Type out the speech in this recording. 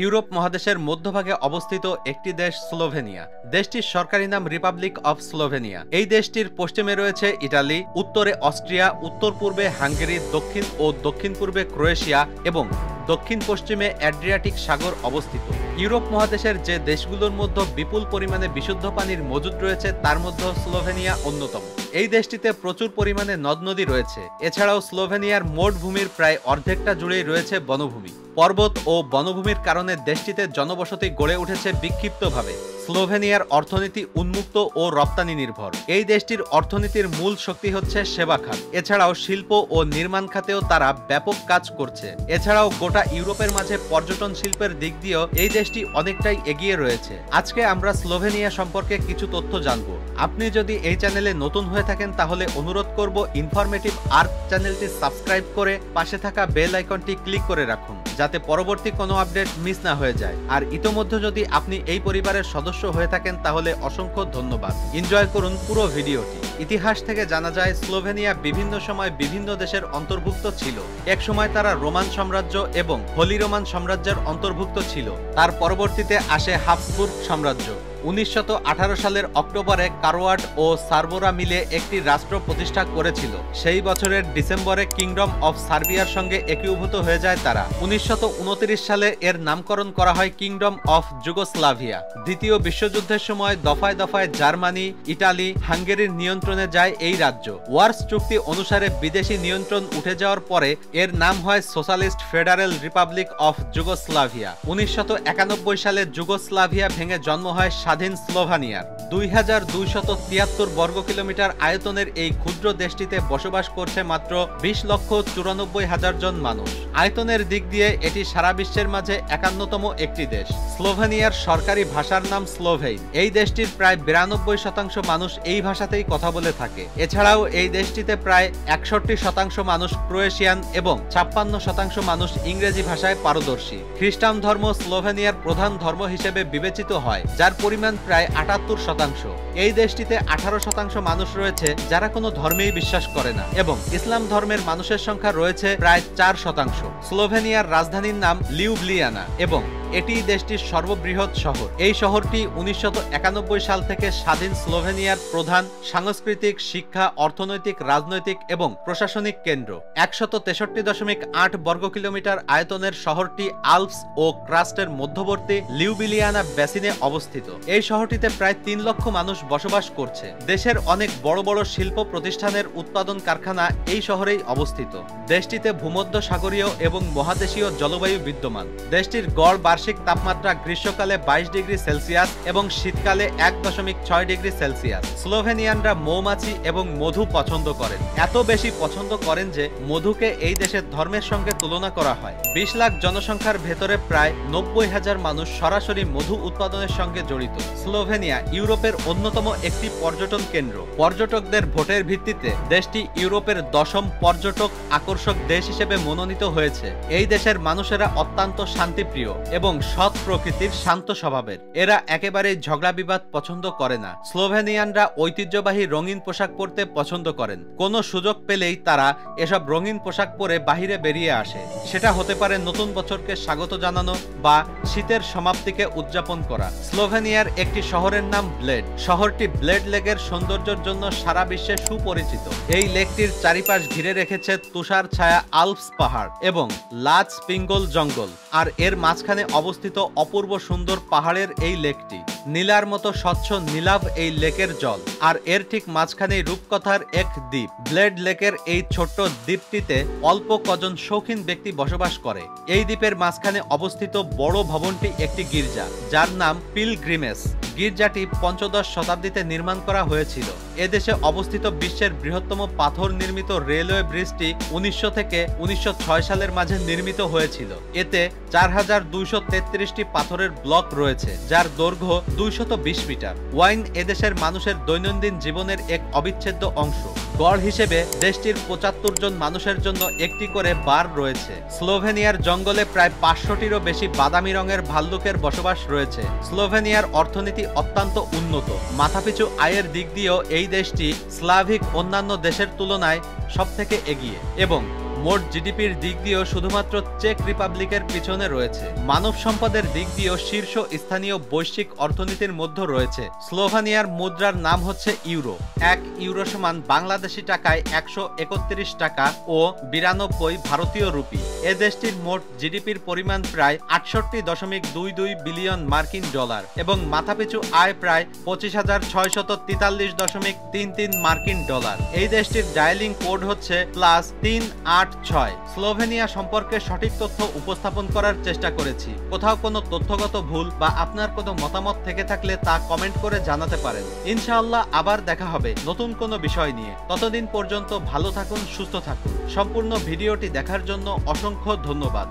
Europe মহাদেশের মধ্যভাগে অবস্থিত একটি দেশ স্লোভেনিয়া। দেশটির সরকারি নাম রিপাবলিক অফ স্লোভেনিয়া। এই দেশটির পশ্চিমে রয়েছে ইটালি, উত্তরে অস্ট্রিয়া, উত্তর পূর্বে হাঙ্গেরি, দক্ষিণ ও দক্ষিণ পূর্বে ক্রোয়েশিয়া এবং দক্ষিণ পশ্চিমে অ্যাড্রিয়াটিক সাগর অবস্থিত। ইউরোপ মহাদেশের যে দেশগুলোর মধ্যে বিপুল পরিমাণে বিশুদ্ধ পানির মজুদ রয়েছে তার মধ্যে স্লোভেনিয়া অন্যতম। এই দেশটিতে প্রচুর পরিমাণে নদ নদী রয়েছে। এছাড়াও স্লোভেনিয়ার মোট ভূমির প্রায় অর্ধেকটা জুড়েই রয়েছে বনভূমি। পর্বত ও বনভূমির কারণে দেশটিতে জনবসতি গড়ে উঠেছে বিক্ষিপ্তভাবে। স্লোভেনিয়ার অর্থনীতি উন্মুক্ত ও রপ্তানি নির্ভর। এই দেশটির অর্থনীতির মূল শক্তি হচ্ছে সেবা খাত। এছাড়াও শিল্প ও নির্মাণ খাতেও তারা ব্যাপক কাজ করছে। এছাড়াও গোটা ইউরোপের মাঝে পর্যটন শিল্পের দিক দিয়েও এই দেশটি অনেকটাই এগিয়ে রয়েছে। আজকে আমরা স্লোভেনিয়া সম্পর্কে কিছু তথ্য জানব। আপনি যদি এই চ্যানেলে নতুন হয়ে থাকেন তাহলে অনুরোধ করব ইনফরমেটিভ আর্ক চ্যানেলটি সাবস্ক্রাইব করে পাশে থাকা বেল আইকনটি ক্লিক করে রাখুন, যাতে পরবর্তী কোনো আপডেট মিস না হয়ে যায়। আর ইতোমধ্যে যদি আপনি এই পরিবারের সদস্য হয়ে থাকেন তাহলে অসংখ্য ধন্যবাদ। এনজয় করুন পুরো ভিডিওটি। ইতিহাস থেকে জানা যায় স্লোভেনিয়া বিভিন্ন সময় বিভিন্ন দেশের অন্তর্ভুক্ত ছিল। এক সময় তারা রোমান সাম্রাজ্য এবং হোলি রোমান সাম্রাজ্যের অন্তর্ভুক্ত ছিল। তার পরবর্তীতে আসে হাবসবুর্গ সাম্রাজ্য। 1918 সালের অক্টোবরে কারোয়াট ও সার্বোরা মিলে একটি রাষ্ট্র প্রতিষ্ঠা করেছিল। সেই বছরের ডিসেম্বরে কিংডম অফ সার্বিয়ার সঙ্গে একীভূত হয়ে যায় তারা। 1929 সালে এর নামকরণ করা হয় কিংডম অফ যুগোস্লাভিয়া। দ্বিতীয় বিশ্বযুদ্ধের সময় দফায় দফায় জার্মানি, ইটালি, হাঙ্গেরির নিয়ন্ত্রণে যায় এই রাজ্য। ওয়ার্স চুক্তি অনুসারে বিদেশি নিয়ন্ত্রণ উঠে যাওয়ার পরে এর নাম হয় socialist federal Republic of Yugoslavia. 1991 সালে যুগোস্লাভিয়া ভেঙে জন্ম হয় স্বাধীন স্লোভেনিয়ার। 2273 বর্গ কিলোমিটার আয়তনের এই ক্ষুদ্র দেশটিতে বসবাস করছে মাত্র 20,94,000 জন মানুষ। আয়তনের দিক দিয়ে এটি সারা বিশ্বের মাঝে 51তম একটি দেশ। স্লোভেনিয়ার সরকারি ভাষার নাম স্লোভেইন। এই দেশটির প্রায় 92% মানুষ এই ভাষাতেই কথা বলে থাকে। এছাড়াও এই দেশটিতে প্রায় 61% মানুষ ক্রোয়েশিয়ান এবং 56% মানুষ ইংরেজি ভাষায় পারদর্শী। খ্রিস্টান ধর্ম স্লোভেনিয়ার প্রধান ধর্ম হিসেবে বিবেচিত হয়, যার পরিমাণ প্রায় 78%। এই দেশটিতে 18% মানুষ রয়েছে যারা কোনো ধর্মেই বিশ্বাস করে না এবং ইসলাম ধর্মের মানুষের সংখ্যা রয়েছে প্রায় 4%। স্লোভেনিয়ার রাজধানীর নাম লিউবলিয়ানা এবং এটি দেশটির সর্ববৃহৎ শহর। এই শহরটি 1991 সাল থেকে স্বাধীন স্লোভেনিয়ার প্রধান সাংস্কৃতিক, শিক্ষা, অর্থনৈতিক, রাজনৈতিক এবং প্রশাসনিক কেন্দ্র। 163.8 বর্গ কিলোমিটার আয়তনের শহরটি আল্পস ও ক্রাস্টের মধ্যবর্তী লিউবিলিয়ানা বেসিনে অবস্থিত। এই শহরটিতে প্রায় 3 লক্ষ মানুষ বসবাস করছে। দেশের অনেক বড় বড় শিল্প প্রতিষ্ঠানের উৎপাদন কারখানা এই শহরেই অবস্থিত। দেশটিতে ভূমধ্য সাগরীয় এবং মহাদেশীয় জলবায়ু বিদ্যমান। দেশটির গড় বার্ষিক তাপমাত্রা গ্রীষ্মকালে 22 ডিগ্রি সেলসিয়াস এবং শীতকালে 1.6 ডিগ্রি সেলসিয়াস। স্লোভেনিয়ানরা মৌমাছি এবং মধু পছন্দ করেন। এত বেশি পছন্দ করেন যে মধুকে এই দেশের ধর্মের সঙ্গে তুলনা করা হয়। 20 লাখ জনসংখ্যার ভেতরে প্রায় 90,000 মানুষ সরাসরি মধু উৎপাদনের সঙ্গে জড়িত। স্লোভেনিয়া ইউরোপের অন্যতম একটি পর্যটন কেন্দ্র। পর্যটকদের ভোটের ভিত্তিতে দেশটি ইউরোপের 10ম পর্যটক আকর্ষক দেশ হিসেবে মনোনীত হয়েছে। এই দেশের মানুষেরা অত্যন্ত শান্তিপ্রিয় এবং সৎ প্রকৃতির, শান্ত স্বভাবের। এরা একেবারেই ঝগড়া বিবাদ পছন্দ করে না। স্লোভেনিয়ানরা ঐতিহ্যবাহী রঙিন পোশাক পরতে পছন্দ করেন। কোনো সুযোগ পেলেই তারা এসব রঙিন পোশাক পরে বাহিরে বেরিয়ে আসে। সেটা হতে পারে নতুন বছরকে স্বাগত জানানো বা শীতের সমাপ্তিকে উদযাপন করা। স্লোভেনিয়ার একটি শহরের নাম ব্লেড। শহরটি ব্লেড লেকের সৌন্দর্যের জন্য সারা বিশ্বে সুপরিচিত। এই লেকটির চারিপাশ ঘিরে রেখেছে তুষার ছায়া আল্পস পাহাড় এবং লাজ পিঙ্গল জঙ্গল। আর এর মাঝখানে অবস্থিত অপূর্ব সুন্দর পাহাড়ের এই লেকটি। নীলার মতো স্বচ্ছ নীলাভ এই লেকের জল। আর এর ঠিক মাঝখানেই রূপকথার এক দ্বীপ। ব্লেড লেকের এই ছোট্ট দ্বীপটিতে অল্প কজন শৌখিন ব্যক্তি বসবাস করে। এই দ্বীপের মাঝখানে অবস্থিত বড় ভবনটি একটি গির্জা, যার নাম পিলগ্রিমেজ। গির্জাটি 15শ শতাব্দীতে নির্মাণ করা হয়েছিল। এদেশে অবস্থিত বিশ্বের বৃহত্তম পাথর নির্মিত রেলওয়ে ব্রিজটি 1900 থেকে 1906 সালের মাঝে নির্মিত হয়েছিল। এতে 4233টি পাথরের ব্লক রয়েছে, যার দৈর্ঘ্য 220 মিটার। ওয়াইন এদেশের মানুষের দৈনন্দিন জীবনের এক অবিচ্ছেদ্য অংশ। গড় হিসেবে দেশটির 75 জন মানুষের জন্য একটি করে বার রয়েছে। স্লোভেনিয়ার জঙ্গলে প্রায় 500টিরও বেশি বাদামি রঙের ভাল্লুকের বসবাস রয়েছে। স্লোভেনিয়ার অর্থনীতি অত্যন্ত উন্নত। মাথাপিছু আয়ের দিক দিয়েও এই দেশটি স্লাভিক অন্যান্য দেশের তুলনায় সবথেকে এগিয়ে এবং মোট জিডিপির দিক দিয়েও শুধুমাত্র চেক রিপাবলিকের পিছনে রয়েছে। মানব সম্পদের দিক দিয়েও শীর্ষ স্থানীয় বৈশ্বিক অর্থনীতির মধ্যে রয়েছে। স্লোভানিয়ার মুদ্রার নাম হচ্ছে ইউরো। 1 ইউরো সমান বাংলাদেশি টাকায় 131 টাকা ও 92 ভারতীয় রুপি। এ দেশটির মোট জিডিপির পরিমাণ প্রায় 68.22 বিলিয়ন মার্কিন ডলার এবং মাথাপিছু আয় প্রায় 25,643.33 মার্কিন ডলার। এই দেশটির ডায়ালিং কোড হচ্ছে +386। স্লোভেনিয়া সম্পর্কে সঠিক তথ্য উপস্থাপন করার চেষ্টা করেছি। কোথাও কোনো তথ্যগত ভুল বা আপনার কোনো মতামত থেকে থাকলে তা কমেন্ট করে জানাতে পারেন। ইনশাআল্লাহ আবার দেখা হবে নতুন কোনো বিষয় নিয়ে। ততদিন পর্যন্ত ভালো থাকুন, সুস্থ থাকুন। সম্পূর্ণ ভিডিওটি দেখার জন্য অসংখ্য ধন্যবাদ।